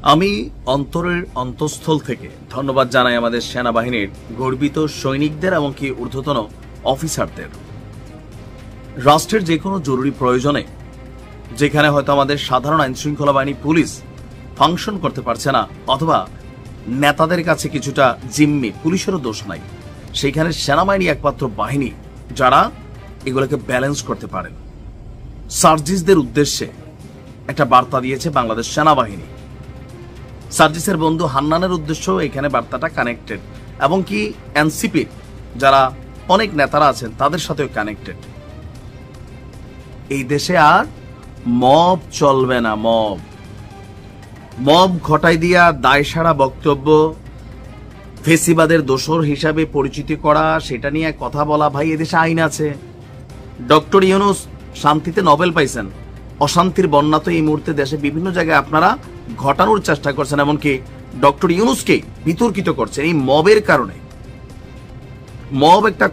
আমি অন্তরের অন্তঃস্থল থেকে ধন্যবাদ জানাই আমাদের সেনাবাহিনীর গর্বিত সৈনিকদের এবং কি ঊর্ধ্বতন অফিসারদের। রাষ্ট্রের যে কোনো জরুরি প্রয়োজনে যেখানে হয়তো আমাদের সাধারণ আইন শৃঙ্খলা বাহিনী পুলিশ ফাংশন করতে পারছে না, অথবা নেতাদের কাছে কিছুটা জিম্মি, পুলিশেরও দোষ নাই, সেখানে সেনাবাহিনী একমাত্র বাহিনী যারা এগুলোকে ব্যালেন্স করতে পারেন। সার্জিসদের উদ্দেশ্যে একটা বার্তা দিয়েছে বাংলাদেশ সেনাবাহিনী। সার্জিসের বন্ধু হান্নানের উদ্দেশ্যেও এখানে বার্তাটা কানেক্টেড, এবং কি এনসিপির যারা অনেক নেতারা আছেন তাদের সাথেও কানেক্টেড। এই দেশে আর মব চলবে না। মব ঘটাই দিয়া দায়সারা বক্তব্য, ফেসিবাদের দোসর হিসাবে পরিচিতি করা, সেটা নিয়ে কথা বলা, ভাই এদেশে আইন আছে। ডক্টর ইউনূস শান্তিতে নোবেল পাইছেন, অশান্তির বন্যা তো এই মুহূর্তে দেশে বিভিন্ন জায়গায় আপনারা ঘটানোর চেষ্টা করছেন, এমনকি ডক্টর ইউনূসকে বিতর্কিত করছেন এই মবের কারণে। মব একটা